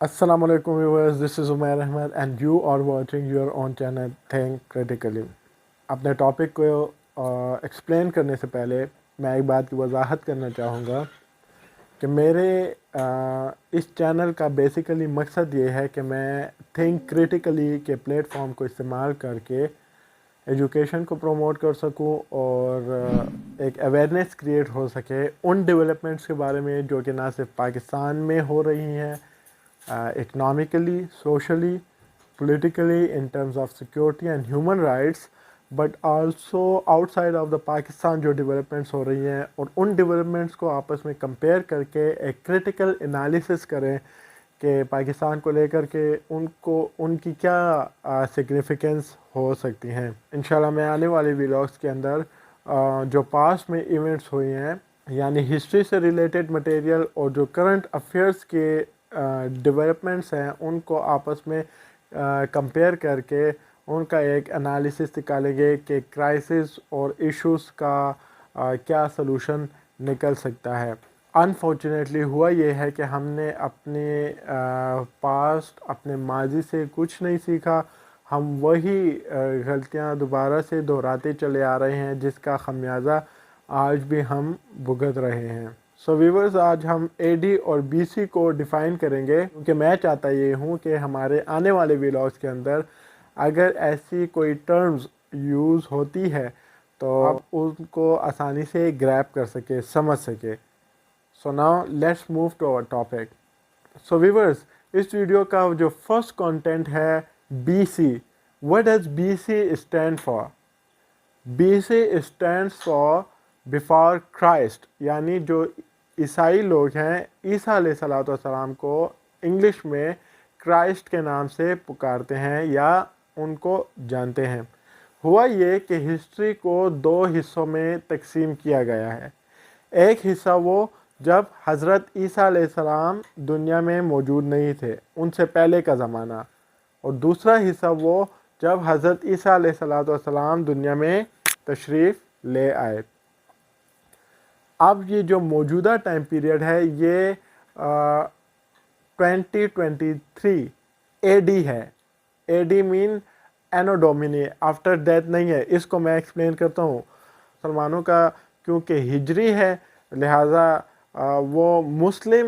Assalamu alaikum viewers, this is Umair Ahmed and you are watching your own channel Think Critically. अपने topic को explain करने से पहले मैं एक बात की वजाहत करना चाहूँगा कि मेरे इस चैनल का बेसिकली मकसद ये है कि मैं थिंक क्रिटिकली के प्लेटफॉर्म को इस्तेमाल करके एजुकेशन को प्रमोट कर सकूं और एक अवेयरनेस क्रिएट हो सके उन डेवलपमेंट्स के बारे में जो कि ना सिर्फ पाकिस्तान में हो रही हैं economically, socially, politically, in terms of security and human rights, but also outside of the Pakistan जो developments हो रही हैं और उन developments को आपस में compare करके एक critical analysis करें कि पाकिस्तान को लेकर के उनकी क्या significance हो सकती हैं। इंशाल्लाह मैं आने वाले व्लॉग्स के अंदर जो पास्ट में इवेंट्स हुए हैं यानी हिस्ट्री से रिलेटेड मटेरियल और जो करंट अफेयर्स के डेवलपमेंट्स हैं उनको आपस में कंपेयर करके उनका एक एनालिसिस निकालेंगे कि क्राइसिस और इश्यूज़ का क्या सलूशन निकल सकता है। अनफॉर्चुनेटली हुआ ये है कि हमने अपने पास्ट अपने माजी से कुछ नहीं सीखा, हम वही गलतियां दोबारा से दोहराते चले आ रहे हैं जिसका खमियाजा आज भी हम भुगत रहे हैं। सो व्यूअर्स, आज हम एडी और बीसी को डिफ़ाइन करेंगे क्योंकि मैं चाहता ये हूँ कि हमारे आने वाले व्लॉग्स के अंदर अगर ऐसी कोई टर्म्स यूज़ होती है तो आप उनको आसानी से ग्रैब कर सके, समझ सके। So now let's move to our topic. So viewers, इस वीडियो का जो फर्स्ट कंटेंट है BC. What does BC stand for? BC stands for before Christ, यानी जो ईसाई लोग हैं ईसा अलैहिस्सलाम को इंग्लिश में क्राइस्ट के नाम से पुकारते हैं या उनको जानते हैं। हुआ ये कि हिस्ट्री को दो हिस्सों में तकसीम किया गया है। एक हिस्सा वो जब हज़रत ईसा अलैहिस्सलाम दुनिया में मौजूद नहीं थे, उनसे पहले का ज़माना, और दूसरा हिस्सा वो जब हज़रत ईसा अलैहिस्सलाम दुनिया में तशरीफ़ ले आए। अब ये जो मौजूदा टाइम पीरियड है ये 2023 एडी है। एडी मीन एनो डोमिनी, आफ्टर डेथ नहीं है। इसको मैं एक्सप्लेन करता हूँ। मुसलमानों का क्योंकि हिजरी है लिहाजा वो मुस्लिम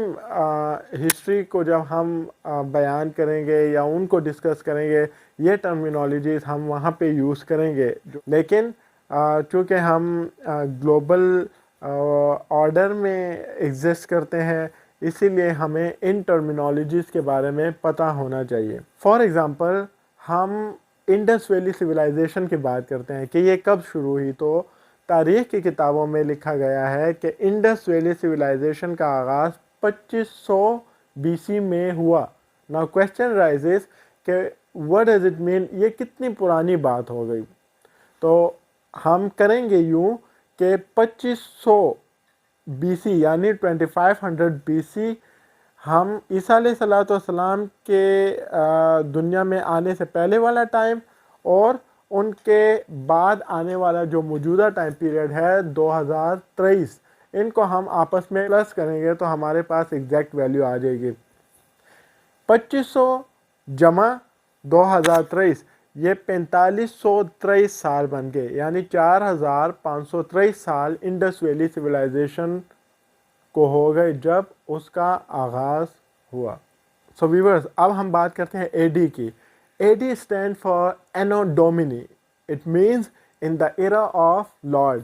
हिस्ट्री को जब हम बयान करेंगे या उनको डिस्कस करेंगे ये टर्मिनोलॉजीज़ हम वहाँ पे यूज़ करेंगे, लेकिन चूँकि हम ग्लोबल ऑर्डर में एग्जिस्ट करते हैं इसीलिए हमें इन टर्मिनोलॉजीज़ के बारे में पता होना चाहिए। फॉर एग्ज़ाम्पल, हम इंडस वैली सिविलाइजेशन की बात करते हैं कि ये कब शुरू हुई, तो तारीख़ की किताबों में लिखा गया है कि इंडस वैली सिविलाइजेशन का आगाज़ 2500 बीसी में हुआ। नाउ क्वेश्चन राइजेस कि व्हाट डज इट मीन, ये कितनी पुरानी बात हो गई। तो हम करेंगे यूँ कि 2500 बीसी यानी 2500 बीसी हम ईसा अलैहिस्सलाम के दुनिया में आने से पहले वाला टाइम और उनके बाद आने वाला जो मौजूदा टाइम पीरियड है 2023, इनको हम आपस में प्लस करेंगे तो हमारे पास एग्जैक्ट वैल्यू आ जाएगी। 2500 जमा 2023 ये 4523 साल बन गए, यानी 4523 साल इंडस वैली सिविलाइजेशन को हो गए जब उसका आगाज़ हुआ। सो व्यूअर्स, अब हम बात करते हैं एडी की। AD stand for anno Domini. It means in the era of Lord.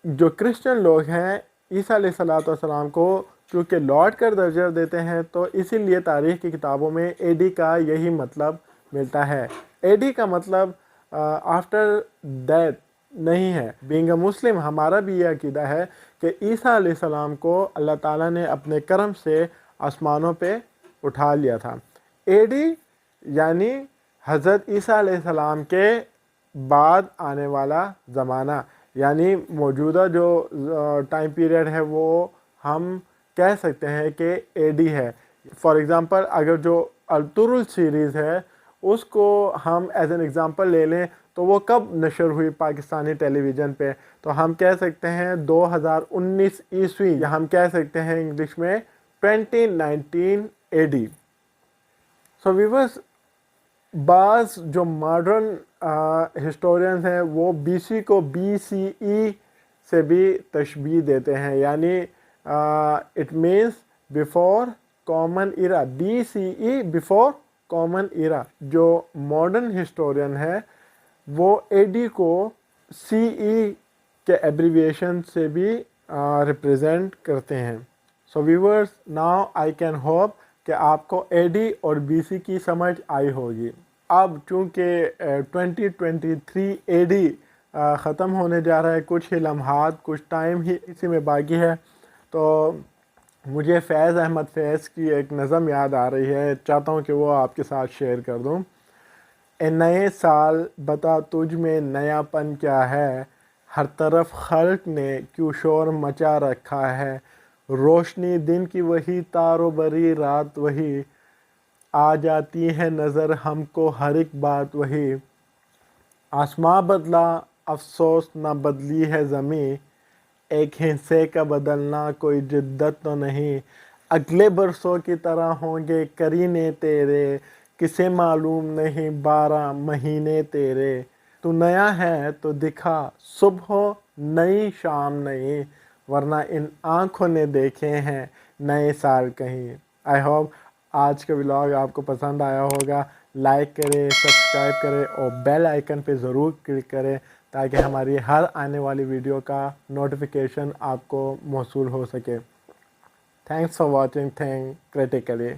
जो क्रिश्चियन लोग हैं ईसा अलैहिस्सलाम को क्योंकि लॉर्ड का दर्जा देते हैं तो इसीलिए तारीख़ की किताबों में एडी का यही मतलब मिलता है। एडी का मतलब आफ्टर डेथ नहीं है। बीइंग अ मुस्लिम हमारा भी ये अकीदा है कि ईसा अलैहिस्सलाम को अल्लाह ताला ने अपने करम से आसमानों पे उठा लिया था। एडी यानी हज़रत ईसा अलैहिस्सलाम के बाद आने वाला ज़माना, यानी मौजूदा जो टाइम पीरियड है वो हम कह सकते हैं कि एडी है। फॉर एग्ज़ाम्पल, अगर जो अल-तुरुल सीरीज़ है उसको हम एज एन एग्ज़ाम्पल ले लें तो वो कब नशर हुई पाकिस्तानी टेलीविज़न पे, तो हम कह सकते हैं 2019 ईस्वी, या हम कह सकते हैं इंग्लिश में 2019 एडी। सो व्यूअर्स, बाज़ जो मॉडर्न हिस्टोरियंस हैं वो BC को BCE से भी तशबीह देते हैं, यानी it means before common Ira, BCE before common इरा। जो मॉडर्न हिस्टोरियन है वो AD को CE के एब्रीविएशन से भी रिप्रेजेंट करते हैं। So viewers, now I can hope कि आपको AD और BC की समझ आई होगी। अब चूँकि 2023 AD ख़त्म होने जा रहा है, कुछ ही लम्हात, कुछ टाइम ही इसी में बाकी है, तो मुझे फैज़ अहमद फैज़ की एक नज़म याद आ रही है, चाहता हूँ कि वो आपके साथ शेयर कर दूँ। ए नए साल बता तुझ में नयापन क्या है, हर तरफ खल्क ने क्यों शोर मचा रखा है, रोशनी दिन की वही तारो बरी रात वही, आ जाती है नज़र हमको हर एक बात वही, आसमां बदला अफसोस ना बदली है ज़मीं, एक हिस्से का बदलना कोई जिद्दत तो नहीं, अगले बरसों की तरह होंगे करीने तेरे, किसे मालूम नहीं 12 महीने तेरे, तू नया है तो दिखा सुबह नई शाम नहीं, वरना इन आँखों ने देखे हैं नए साल कहीं। आई होप आज का व्लॉग आपको पसंद आया होगा। लाइक करें, सब्सक्राइब करें और बेल आइकन पे ज़रूर क्लिक करें ताकि हमारी हर आने वाली वीडियो का नोटिफिकेशन आपको मौसूल हो सके। Thanks for watching, think critically.